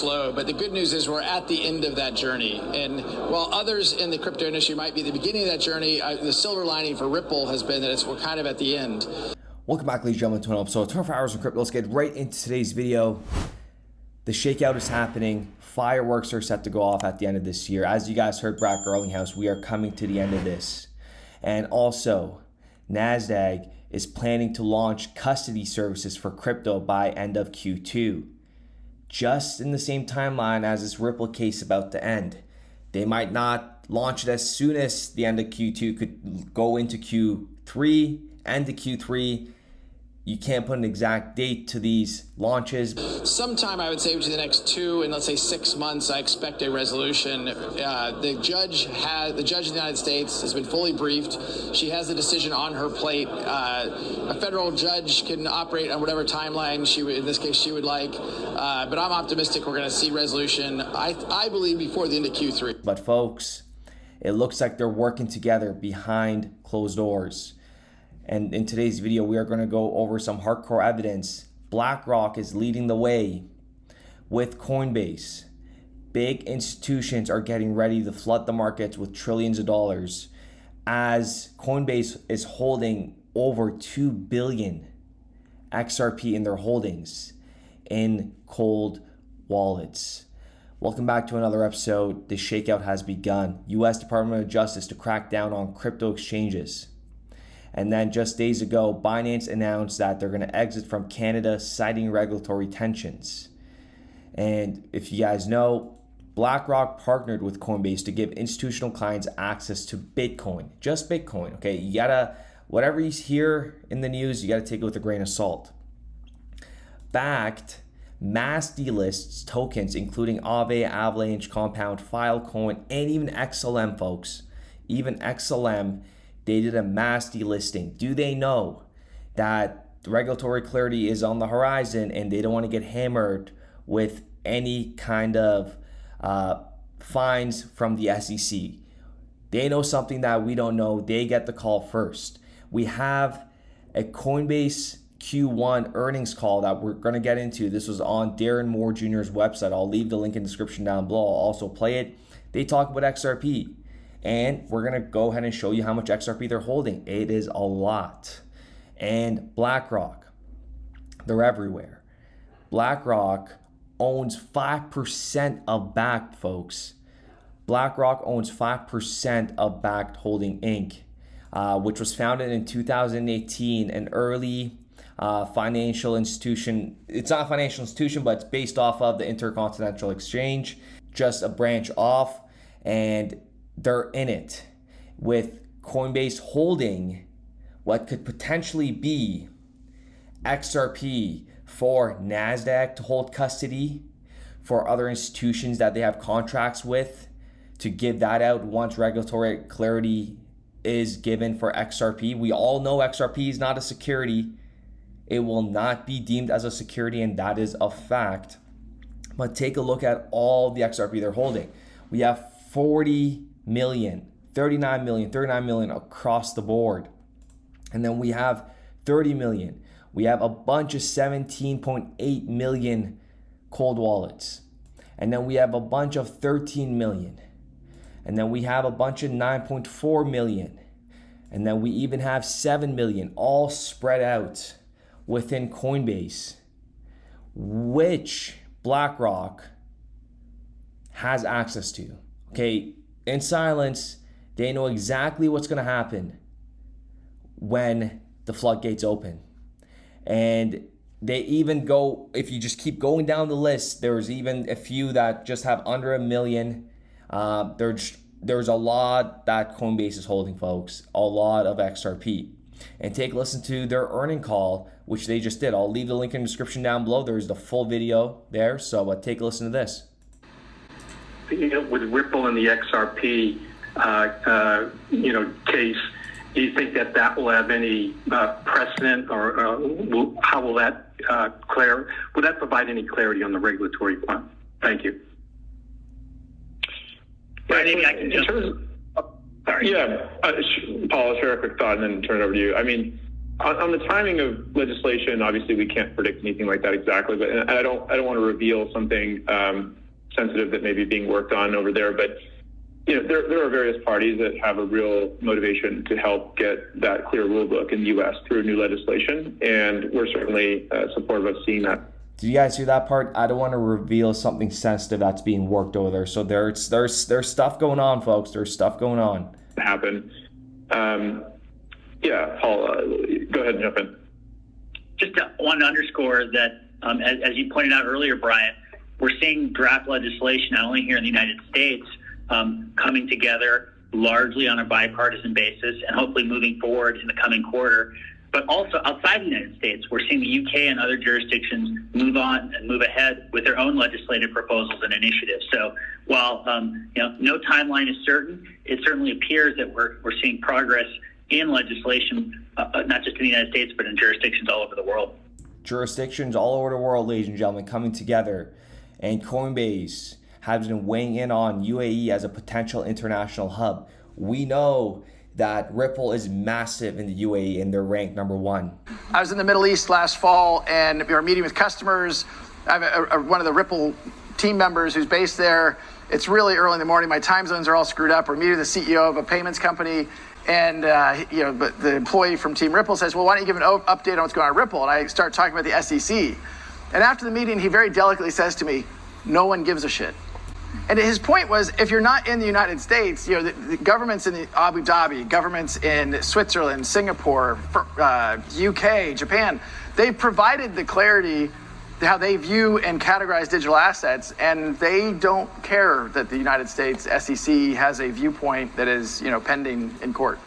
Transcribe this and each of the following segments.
flow. But the good news is we're at the end of that journey. And while others in the crypto industry might be at the beginning of that journey, the silver lining for Ripple has been that we're kind of at the end. Welcome back, ladies and gentlemen, to another episode of 24 Hours in Crypto. Let's get right into today's video. The shakeout is happening. Fireworks are set to go off at the end of this year. As you guys heard Brad Garlinghouse, we are coming to the end of this. And also, NASDAQ is planning to launch custody services for crypto by end of Q2. Just in the same timeline as this Ripple case about to end. They might not launch it as soon as the end of Q2, could go into Q3, end of Q3. You can't put an exact date to these launches. Sometime, I would say, between the next 2 and let's say 6 months, I expect a resolution. The judge in the United States has been fully briefed. She has the decision on her plate. A federal judge can operate on whatever timeline in this case, she would like. But I'm optimistic we're going to see resolution, I believe, before the end of Q3. But folks, it looks like they're working together behind closed doors. And in today's video, we are going to go over some hardcore evidence. BlackRock is leading the way with Coinbase. Big institutions are getting ready to flood the markets with trillions of dollars as Coinbase is holding over 2 billion XRP in their holdings in cold wallets. Welcome back to another episode. The shakeout has begun. U.S. Department of Justice to crack down on crypto exchanges. And then just days ago, Binance announced that they're going to exit from Canada, citing regulatory tensions. And if you guys know, BlackRock partnered with Coinbase to give institutional clients access to Bitcoin, just Bitcoin. Okay, you gotta, whatever you hear in the news, you gotta take it with a grain of salt. Bakkt mass delists tokens, including Aave, Avalanche, Compound, Filecoin, and even XLM, folks. Even XLM. They did a mass delisting. Do they know that regulatory clarity is on the horizon and they don't want to get hammered with any kind of fines from the SEC? They know something that we don't know. They get the call first. We have a Coinbase Q1 earnings call that we're going to get into. This was on Darren Moore Jr.'s website. I'll leave the link in the description down below. I'll also play it. They talk about XRP. And we're going to go ahead and show you how much XRP they're holding. It is a lot. And BlackRock, they're everywhere. BlackRock owns 5% of Bakkt, folks. BlackRock owns 5% of Bakkt Holding Inc., which was founded in 2018, an early financial institution. It's not a financial institution, but it's based off of the Intercontinental Exchange, just a branch off. And they're in it with Coinbase holding what could potentially be XRP for NASDAQ to hold custody, for other institutions that they have contracts with to give that out once regulatory clarity is given for XRP. We all know XRP is not a security. It will not be deemed as a security, and that is a fact. But take a look at all the XRP they're holding. We have 40 million, 39 million across the board. And then we have 30 million. We have a bunch of 17.8 million cold wallets. And then we have a bunch of 13 million. And then we have a bunch of 9.4 million. And then we even have 7 million all spread out within Coinbase, which BlackRock has access to. Okay, in silence, they know exactly what's going to happen when the floodgates open. And they even go, if you just keep going down the list, there's even a few that just have under 1 million. There's a lot that Coinbase is holding, folks, a lot of XRP. And take a listen to their earning call, which they just did. I'll leave the link in the description down below. There's the full video there, so take a listen to this. With Ripple and the XRP, case, do you think that will have any precedent, or how will that will that provide any clarity on the regulatory front? Thank you. Yeah, maybe I can Sorry. Yeah, Paul, I'll share a quick thought and then turn it over to you. I mean, On the timing of legislation, obviously we can't predict anything like that exactly, but I don't want to reveal something sensitive that may be being worked on over there. But there are various parties that have a real motivation to help get that clear rule book in the U.S. through new legislation, and we're certainly supportive of seeing that. Did you guys hear that part? I don't want to reveal something sensitive that's being worked over there. So there's stuff going on, folks. There's stuff going on. Happen. Yeah, Paul, go ahead and jump in. Just want to underscore that, as you pointed out earlier, Brian, we're seeing draft legislation not only here in the United States coming together largely on a bipartisan basis and hopefully moving forward in the coming quarter, but also outside the United States, we're seeing the UK and other jurisdictions move on and move ahead with their own legislative proposals and initiatives. So while no timeline is certain, it certainly appears that we're seeing progress in legislation, not just in the United States, but in jurisdictions all over the world. Jurisdictions all over the world, ladies and gentlemen, coming together. And Coinbase has been weighing in on UAE as a potential international hub. We know that Ripple is massive in the UAE and they're ranked number 1. I was in the Middle East last fall and we were meeting with customers. I have one of the Ripple team members who's based there. It's really early in the morning. My time zones are all screwed up. We're meeting the CEO of a payments company. And, but the employee from Team Ripple says, well, why don't you give an update on what's going on at Ripple? And I start talking about the SEC. And after the meeting, he very delicately says to me, no one gives a shit. And his point was, if you're not in the United States, the governments in Abu Dhabi, governments in Switzerland, Singapore, UK, Japan, they've provided the clarity how they view and categorize digital assets, and they don't care that the United States SEC has a viewpoint that is, pending in court.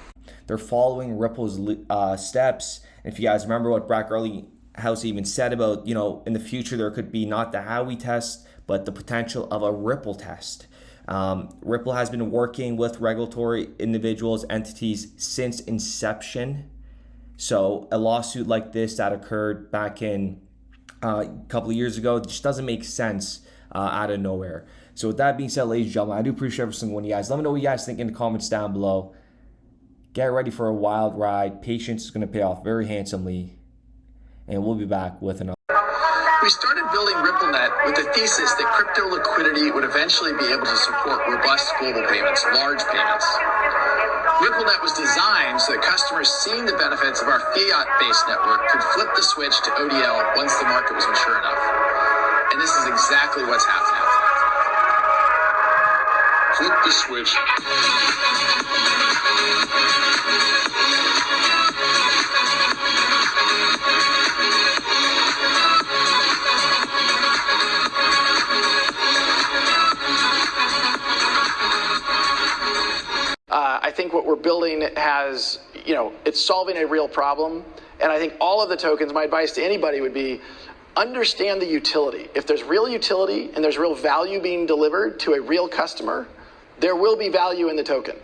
They're following Ripple's steps. And if you guys remember what Brock Earlyhouse even said about, in the future there could be not the Howey test, but the potential of a Ripple test. Ripple has been working with regulatory individuals, entities since inception. So a lawsuit like this that occurred back in a couple of years ago just doesn't make sense out of nowhere. So with that being said, ladies and gentlemen, I do appreciate every single one of you guys. Let me know what you guys think in the comments down below. Get ready for a wild ride. Patience is going to pay off very handsomely. And we'll be back with another. We started building RippleNet with the thesis that crypto liquidity would eventually be able to support robust global payments, large payments. RippleNet was designed so that customers seeing the benefits of our fiat-based network could flip the switch to ODL once the market was mature enough. And this is exactly what's happening. Flip the switch. I think what we're building has, it's solving a real problem. And I think all of the tokens, my advice to anybody would be, understand the utility. If there's real utility and there's real value being delivered to a real customer, there will be value in the token.